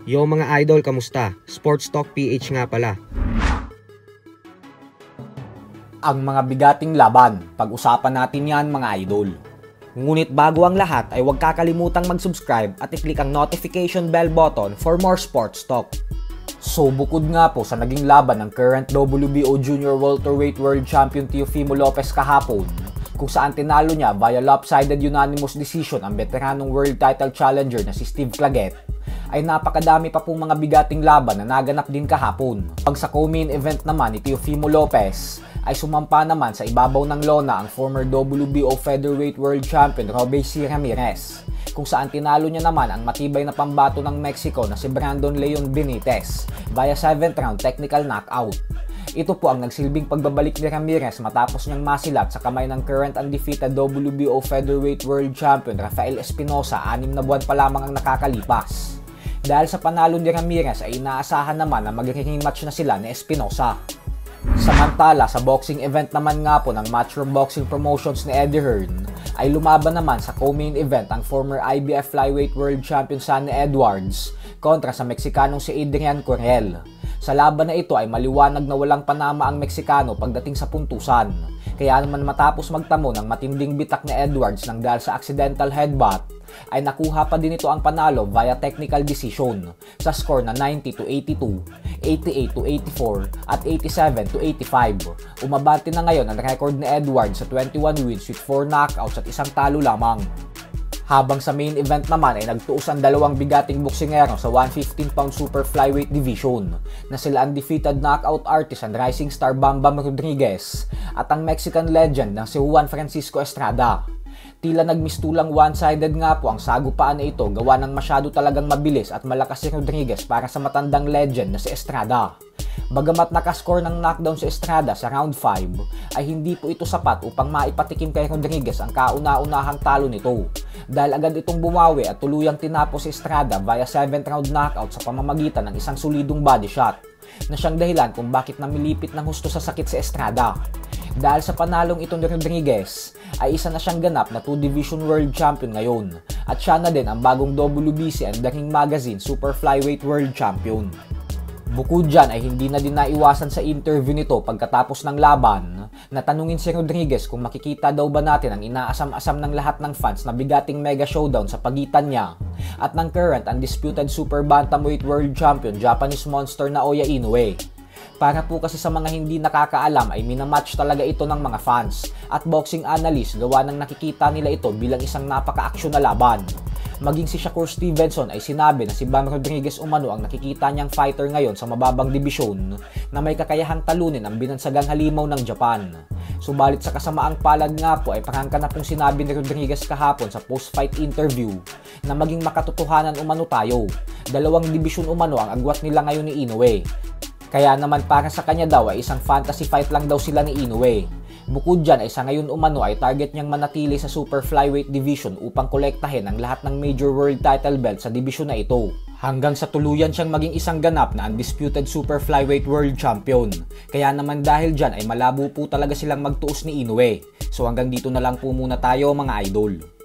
Yo mga idol, kamusta? Sports Talk PH nga pala. Ang mga bigating laban, pag-usapan natin yan mga idol. Ngunit bago ang lahat ay huwag kakalimutang mag-subscribe at i-click ang notification bell button for more sports talk. So bukod nga po sa naging laban ng current WBO Junior Welterweight World Champion Teofimo Lopez kahapon, kung saan tinalo niya via lopsided unanimous decision ang veteranong world title challenger na si Steve Claggett, ay napakadami pa pong mga bigating laban na naganap din kahapon. Pag sa co-main event naman ni Teofimo Lopez, ay sumampa naman sa ibabaw ng lona ang former WBO Featherweight World Champion Robbie C. Ramirez, kung saan tinalo niya naman ang matibay na pambato ng Mexico na si Brandon Leon Benitez via 7th round technical knockout. Ito po ang nagsilbing pagbabalik ni Ramirez matapos niyang masilat sa kamay ng current undefeated WBO Featherweight World Champion Rafael Espinosa 6 na buwan pa lamang ang nakakalipas. Dahil sa panalo ni Ramirez ay inaasahan naman na mag-rematch na sila ni Espinosa. Samantala, sa boxing event naman nga po ng Matchroom Boxing Promotions ni Eddie Hearn, ay lumaban naman sa co-main event ang former IBF Flyweight World Champion Sunny Edwards kontra sa Meksikanong si Adrian Correl. Sa laban na ito ay maliwanag na walang panama ang Meksikano pagdating sa puntusan. Kaya naman matapos magtamo ng matinding bitak ni Edwards nang dahil sa accidental headbutt, ay nakuha pa din ito ang panalo via technical decision sa score na 90-82, 88-84 at 87-85. Umabante na ngayon ang record ni Edwards sa 21 wins with 4 knockouts at isang talo lamang. Habang sa main event naman ay nagtuos ang dalawang bigating boksingero sa 115-pound super flyweight division na sila undefeated knockout artist and rising star Bam Bam Rodriguez at ang Mexican legend na si Juan Francisco Estrada. Tila nagmistulang one-sided nga po ang sagupaan na ito gawa ng masyado talagang mabilis at malakas si Rodriguez para sa matandang legend na si Estrada. Bagamat nakascore ng knockdown si Estrada sa round 5, ay hindi po ito sapat upang maipatikim kay Rodriguez ang kauna-unahang talo nito. Dahil agad itong bumawi at tuluyang tinapos si Estrada via 7th round knockout sa pamamagitan ng isang solidong body shot na siyang dahilan kung bakit namilipit ng husto sa sakit si Estrada. Dahil sa panalong ito ni Rodriguez, ay isa na siyang ganap na 2-division world champion ngayon at siya na din ang bagong WBC and The Ring Magazine Super Flyweight World Champion. Bukod dyan ay hindi na din naiwasan sa interview nito pagkatapos ng laban na tanungin si Rodriguez kung makikita daw ba natin ang inaasam-asam ng lahat ng fans na bigating mega showdown sa pagitan niya at ng current undisputed super bantamweight world champion Japanese monster na Naoya Inoue. Para po kasi sa mga hindi nakakaalam ay minamatch talaga ito ng mga fans at boxing analyst gawa ng nakikita nila ito bilang isang napaka-aksyon na laban. Maging si Shakur Stevenson ay sinabi na si Bam Rodriguez umano ang nakikita niyang fighter ngayon sa mababang dibisyon na may kakayahang talunin ang binansagang halimaw ng Japan. Subalit sa kasamaang palad nga po ay prangka na pong sinabi ni Rodriguez kahapon sa post-fight interview na maging makatotohanan umano tayo. 2 dibisyon umano ang agwat nila ngayon ni Inoue. Kaya naman para sa kanya daw ay isang fantasy fight lang daw sila ni Inoue. Bukod dyan ay sa ngayon umano ay target niyang manatili sa super flyweight division upang kolektahin ang lahat ng major world title belt sa division na ito. Hanggang sa tuluyan siyang maging isang ganap na undisputed super flyweight world champion. Kaya naman dahil dyan ay malabo po talaga silang magtuos ni Inoue. So hanggang dito na lang po muna tayo mga idol.